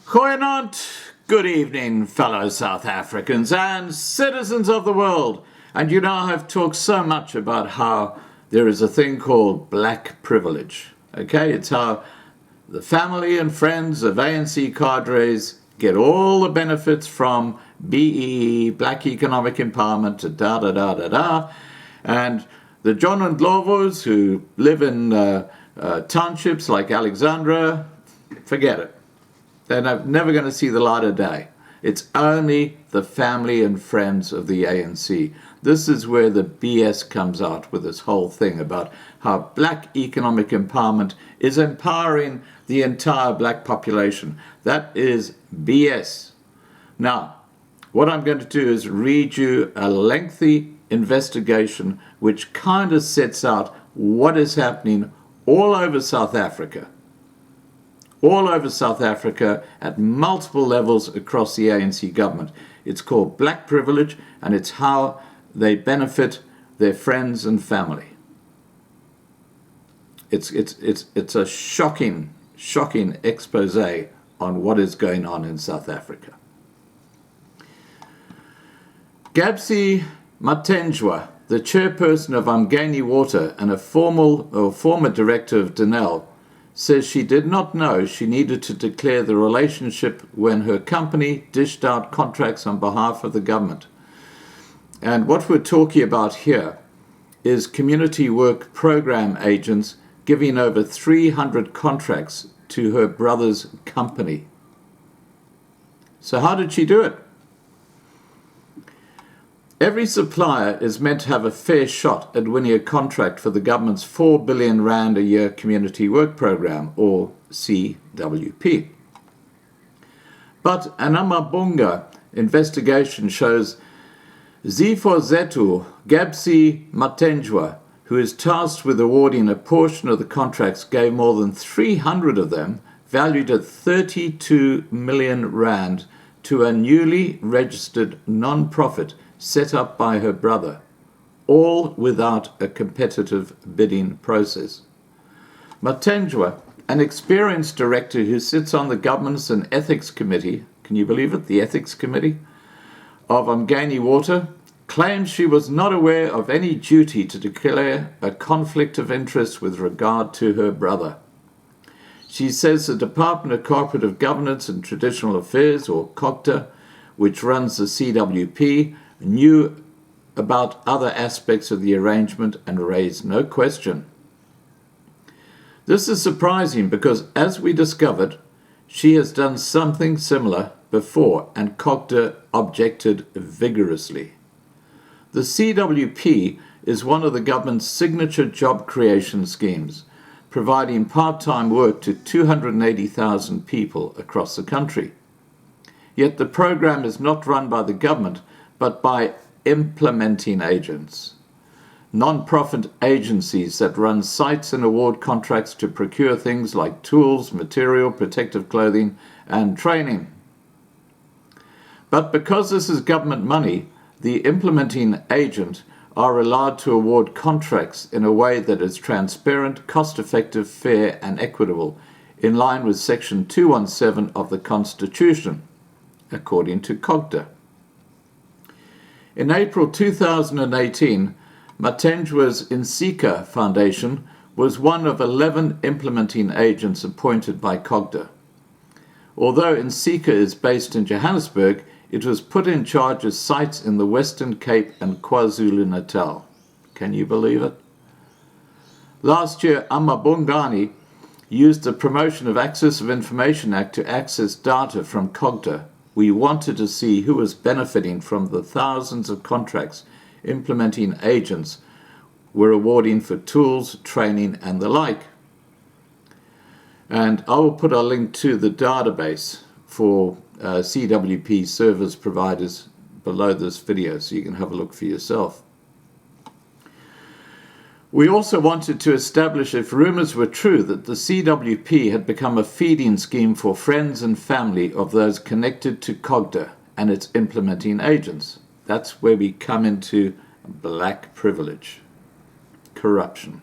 Goeienaand, good evening, fellow South Africans and citizens of the world. And you know, I've talked so much about how there is a thing called black privilege. Okay, it's how the family and friends of ANC cadres get all the benefits from BEE, Black Economic Empowerment, da-da-da-da-da. And the John and Lovos who live in townships like Alexandra, forget it. They're never going to see the light of day. It's only the family and friends of the ANC. This is where the BS comes out with this whole thing about how black economic empowerment is empowering the entire black population. That is BS. Now, what I'm going to do is read you a lengthy investigation which kind of sets out what is happening all over South Africa. All over South Africa at multiple levels across the ANC government. It's called black privilege, and it's how they benefit their friends and family. It's a shocking expose on what is going on in South Africa. Gabsi Mathenjwa, the chairperson of Umgeni Water and a former director of Denel, says she did not know she needed to declare the relationship when her company dished out contracts on behalf of the government. And what we're talking about here is community work program agents giving over 300 contracts to her brother's company. So how did she do it? Every supplier is meant to have a fair shot at winning a contract for the government's 4 billion rand a year community work program, or CWP. But an Amabunga investigation shows Zifo Zetu Gabsi Mathenjwa, who is tasked with awarding a portion of the contracts, gave more than 300 of them, valued at 32 million rand, to a newly registered non-profit set up by her brother, all without a competitive bidding process. Mathenjwa, an experienced director who sits on the Governance and Ethics Committee, can you believe it, the Ethics Committee, of Umgeni Water, claims she was not aware of any duty to declare a conflict of interest with regard to her brother. She says the Department of Cooperative Governance and Traditional Affairs, or Cogta, which runs the CWP, knew about other aspects of the arrangement and raised no question. This is surprising because, as we discovered, she has done something similar before and Cogta objected vigorously. The CWP is one of the government's signature job creation schemes, providing part-time work to 280,000 people across the country. Yet the program is not run by the government, but by implementing agents, non-profit agencies that run sites and award contracts to procure things like tools, material, protective clothing, and training. But because this is government money, the implementing agent are allowed to award contracts in a way that is transparent, cost-effective, fair, and equitable, in line with Section 217 of the Constitution, according to Cogta. In April 2018, Mathenjwa's Insika Foundation was one of 11 implementing agents appointed by Cogta. Although Insika is based in Johannesburg, it was put in charge of sites in the Western Cape and KwaZulu-Natal. Can you believe it? Last year, Amabungani used the Promotion of Access of Information Act to access data from Cogta. We wanted to see who was benefiting from the thousands of contracts implementing agents were awarding for tools, training, and the like. And I will put a link to the database for CWP service providers below this video so you can have a look for yourself. We also wanted to establish if rumors were true that the CWP had become a feeding scheme for friends and family of those connected to Cogta and its implementing agents. That's where we come into black privilege, corruption.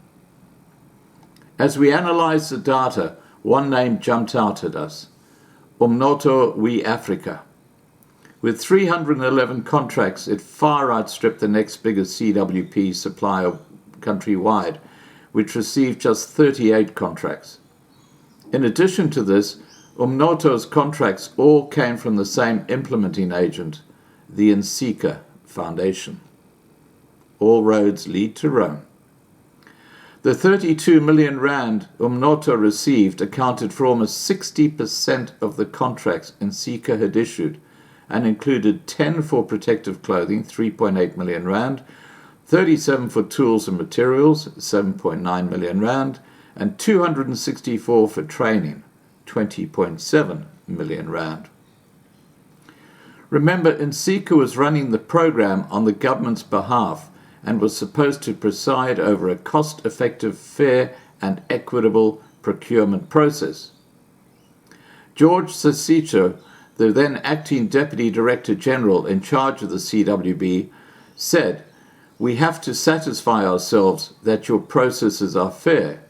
As we analyzed the data, one name jumped out at us. Umnoto We Africa. With 311 contracts, it far outstripped the next biggest CWP supplier countrywide, which received just 38 contracts. In addition to this, Umnoto's contracts all came from the same implementing agent, the Nsika Foundation. All roads lead to Rome. The 32 million rand Umnoto received accounted for almost 60% of the contracts Nsika had issued, and included 10 for protective clothing, 3.8 million rand, 37 for tools and materials, 7.9 million rand, and 264 for training, 20.7 million rand. Remember, Nsika was running the program on the government's behalf and was supposed to preside over a cost-effective, fair and equitable procurement process. George Sasicho, the then acting Deputy Director General in charge of the CWB, said, "We have to satisfy ourselves that your processes are fair,"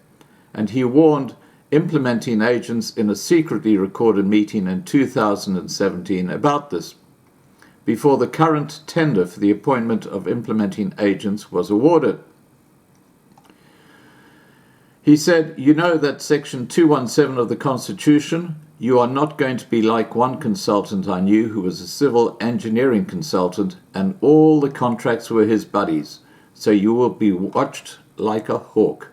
and he warned implementing agents in a secretly recorded meeting in 2017 about this, before the current tender for the appointment of implementing agents was awarded. He said, "You know that Section 217 of the Constitution? You are not going to be like one consultant I knew who was a civil engineering consultant, and all the contracts were his buddies, so you will be watched like a hawk."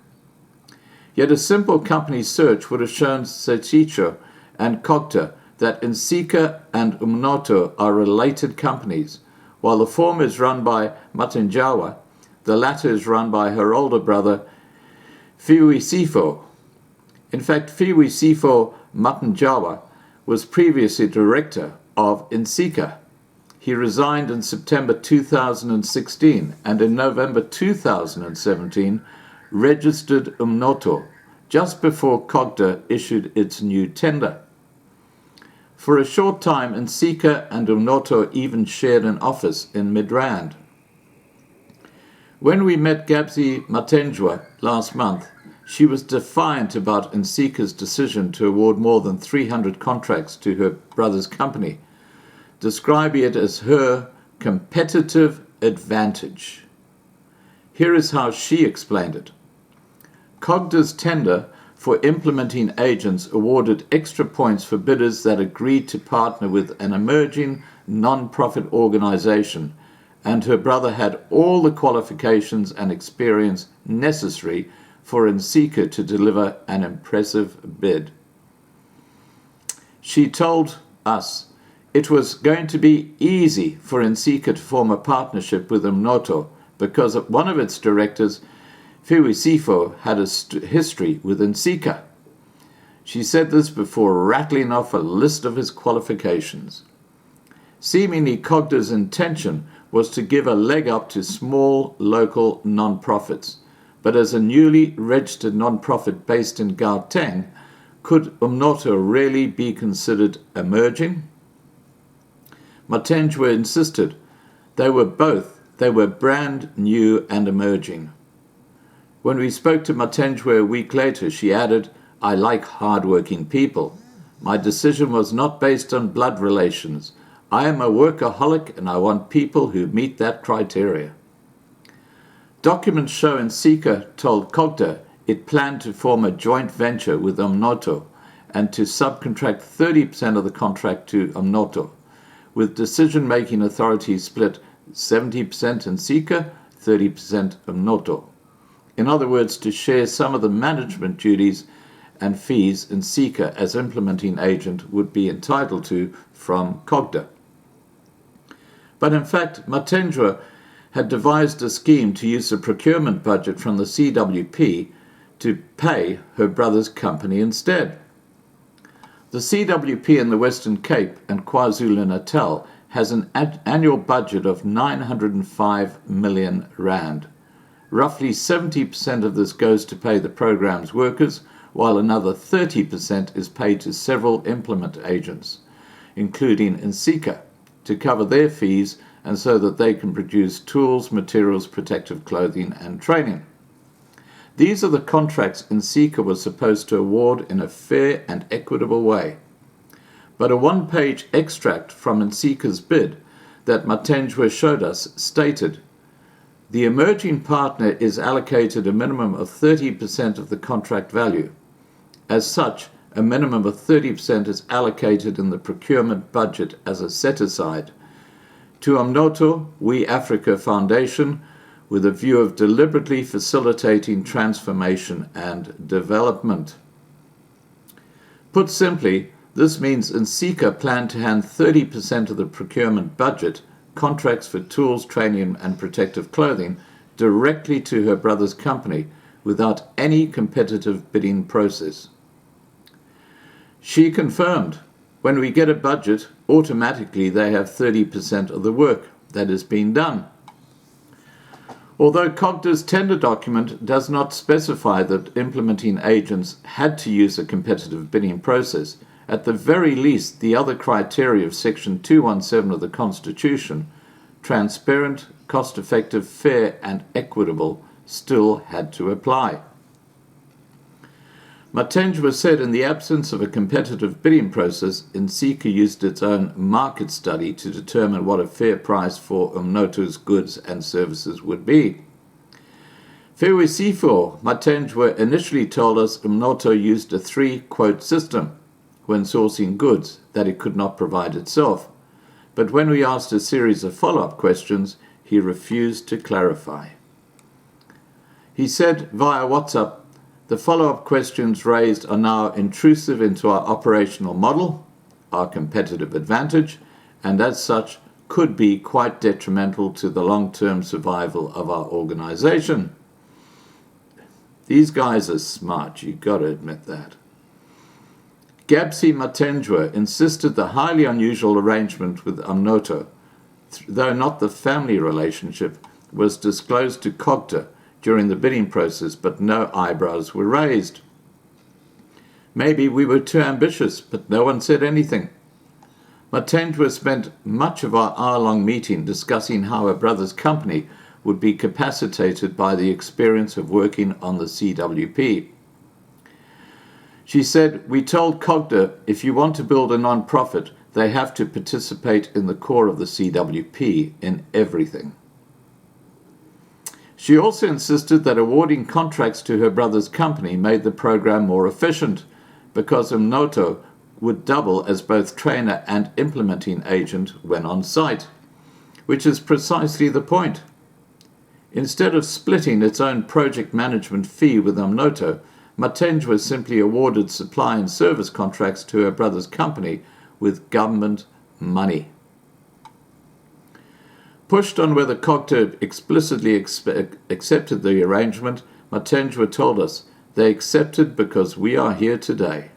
Yet a simple company search would have shown Sesicho and Cogta that Nsika and Umnoto are related companies. While the former is run by Mathenjwa, the latter is run by her older brother, Fiwisifo. In fact, Fiwisifo Mathenjwa was previously director of Nsika. He resigned in September 2016 and in November 2017 registered Umnoto just before Cogta issued its new tender. For a short time, Nsika and Umnoto even shared an office in Midrand. When we met Gabsi Mathenjwa last month, she was defiant about Nsika's decision to award more than 300 contracts to her brother's company, describing it as her competitive advantage. Here is how she explained it. Cogta's tender for implementing agents awarded extra points for bidders that agreed to partner with an emerging non-profit organization, and her brother had all the qualifications and experience necessary for Nsika to deliver an impressive bid. She told us it was going to be easy for Nsika to form a partnership with Umnoto because one of its directors, Fiwisifo, had a history with Nsika. She said this before rattling off a list of his qualifications. Seemingly, Cogta's intention was to give a leg up to small local non-profits, but as a newly registered non-profit based in Gauteng, could Umnoto really be considered emerging? Mathenjwa insisted they were both. They were brand new and emerging. When we spoke to Mathenjwa a week later, she added, "I like hard-working people. My decision was not based on blood relations. I am a workaholic and I want people who meet that criteria." Documents show Nsika told Cogta it planned to form a joint venture with Umnoto and to subcontract 30% of the contract to Umnoto, with decision-making authority split 70% Nsika, 30% Umnoto. In other words, to share some of the management duties and fees Nsika as implementing agent would be entitled to from Cogta. But in fact, Mathenjwa had devised a scheme to use the procurement budget from the CWP to pay her brother's company instead. The CWP in the Western Cape and KwaZulu-Natal has an annual budget of 905 million rand. Roughly 70% of this goes to pay the program's workers, while another 30% is paid to several implement agents, including Nsika, to cover their fees and so that they can produce tools, materials, protective clothing, and training. These are the contracts Nsika was supposed to award in a fair and equitable way. but a one-page extract from Nsika's bid that Mathenjwa showed us stated, "The emerging partner is allocated a minimum of 30% of the contract value. As such, a minimum of 30% is allocated in the procurement budget as a set-aside. To Umnoto, We Africa Foundation, with a view of deliberately facilitating transformation and development." Put simply, this means Nsika planned to hand 30% of the procurement budget, contracts for tools, training and protective clothing, directly to her brother's company without any competitive bidding process. She confirmed, "When we get a budget, automatically they have 30% of the work that is being done." Although Cogta's tender document does not specify that implementing agents had to use a competitive bidding process, at the very least the other criteria of Section 217 of the Constitution, transparent, cost-effective, fair and equitable, still had to apply. Mathenjwa said in the absence of a competitive bidding process, Nsika used its own market study to determine what a fair price for Umnoto's goods and services would be. Fewesifo, Mathenjwa initially told us Umnoto used a 3-quote system when sourcing goods that it could not provide itself. But when we asked a series of follow-up questions, he refused to clarify. He said via WhatsApp, "The follow-up questions raised are now intrusive into our operational model, our competitive advantage, and as such could be quite detrimental to the long-term survival of our organization." These guys are smart, you've got to admit that. Gabsi Mathenjwa insisted the highly unusual arrangement with Umnoto, though not the family relationship, was disclosed to Cogta during the bidding process, but no eyebrows were raised. Maybe we were too ambitious, but no one said anything. Mathenjwa spent much of our hour-long meeting discussing how her brother's company would be capacitated by the experience of working on the CWP. She said, "We told Cogta, if you want to build a non-profit, they have to participate in the core of the CWP in everything." She also insisted that awarding contracts to her brother's company made the program more efficient because Umnoto would double as both trainer and implementing agent when on site, which is precisely the point. Instead of splitting its own project management fee with Umnoto, Mathenjwa simply awarded supply and service contracts to her brother's company with government money. Pushed on whether Cogta explicitly accepted the arrangement, Mathenjwa told us, "They accepted because we are here today."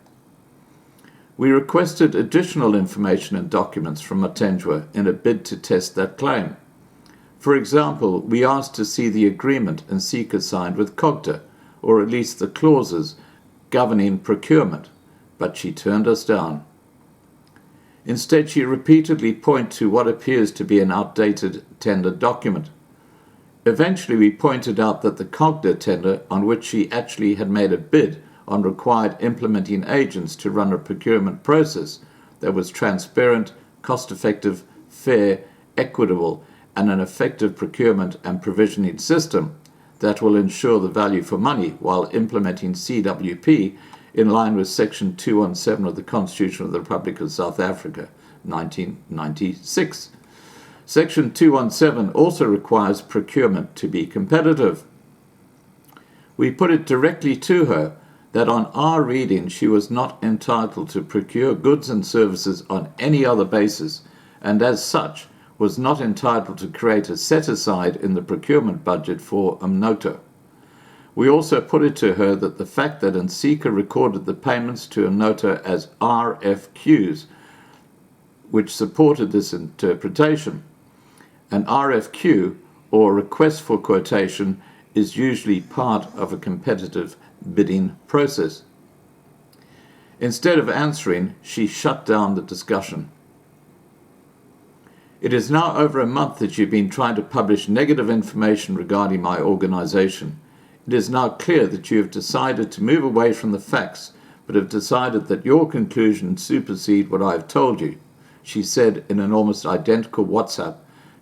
We requested additional information and documents from Mathenjwa in a bid to test that claim. For example, we asked to see the agreement Nsika signed with Cogta, or at least the clauses governing procurement, but she turned us down. Instead, she repeatedly pointed to what appears to be an outdated tender document. Eventually, we pointed out that the Cogta tender, on which she actually had made a bid on required implementing agents to run a procurement process that was transparent, cost-effective, fair, equitable, and an effective procurement and provisioning system that will ensure the value for money while implementing CWP in line with Section 217 of the Constitution of the Republic of South Africa, 1996. Section 217 also requires procurement to be competitive. We put it directly to her that on our reading she was not entitled to procure goods and services on any other basis, and as such was not entitled to create a set-aside in the procurement budget for Umnoto. We also put it to her that the fact that Nsika recorded the payments to Umnoto as RFQs, which supported this interpretation. An RFQ, or request for quotation, is usually part of a competitive bidding process. Instead of answering, she shut down the discussion. It is now over a month that you've been trying to publish negative information regarding my organization. It is now clear that you have decided to move away from the facts but have decided that your conclusions supersede what I have told you, she said in an almost identical WhatsApp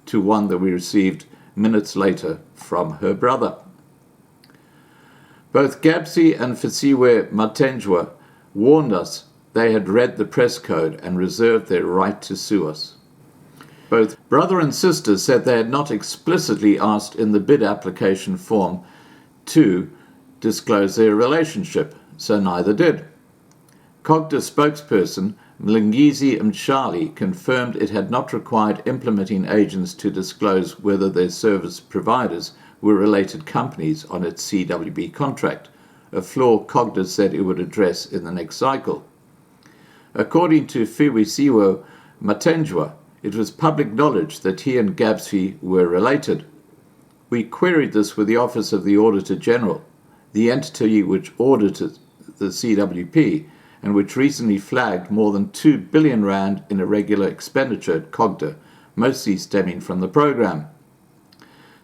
to one that we received minutes later from her brother. Both Gabsi and Fisiwe Mathenjwa warned us they had read the press code and reserved their right to sue us. Both brother and sister said they had not explicitly asked in the bid application form to disclose their relationship, so neither did. Cogta spokesperson Mlingisi Mshali confirmed it had not required implementing agents to disclose whether their service providers were related companies on its CWB contract, a flaw Cogta said it would address in the next cycle. According to Fisiwe Mathenjwa, it was public knowledge that he and Gabsi were related. We queried this with the Office of the Auditor General, the entity which audited the CWP and which recently flagged more than 2 billion rand in irregular expenditure at Cogta, mostly stemming from the program.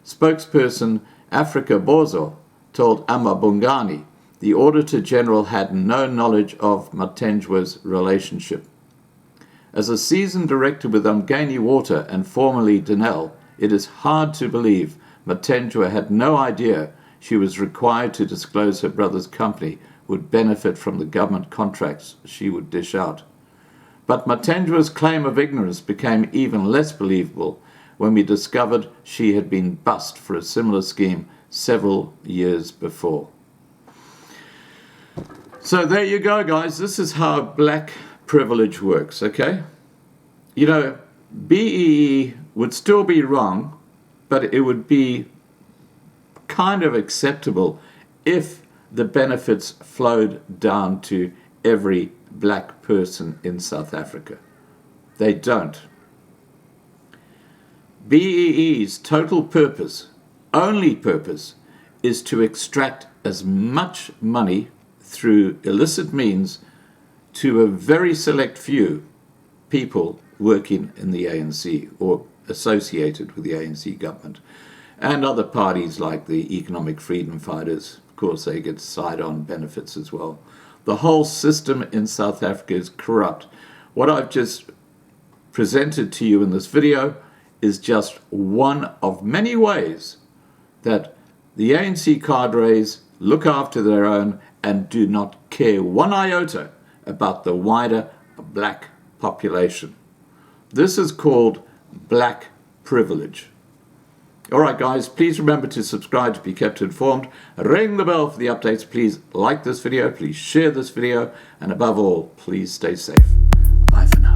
Spokesperson Africa Bozo told Amabungani the Auditor General had no knowledge of Mathenjwa's relationship. As a seasoned director with Umgeni Water and formerly Denel, it is hard to believe Mathenjwa had no idea she was required to disclose her brother's company would benefit from the government contracts she would dish out. But Mathenjwa's claim of ignorance became even less believable when we discovered she had been bussed for a similar scheme several years before. So there you go, guys. This is how black privilege works, okay? You know, BEE would still be wrong, but it would be kind of acceptable if the benefits flowed down to every black person in South Africa. They don't. BEE's total purpose, only purpose, is to extract as much money through illicit means to a very select few people working in the ANC or associated with the ANC government, and other parties like the Economic Freedom Fighters. Of course, they get side-on benefits as well. The whole system in South Africa is corrupt. What I've just presented to you in this video is just one of many ways that the ANC cadres look after their own and do not care one iota about the wider black population. This is called black privilege. All right, guys, please remember to subscribe to be kept informed. Ring the bell for the updates. Please like this video. Please share this video. And above all, please stay safe. Bye for now.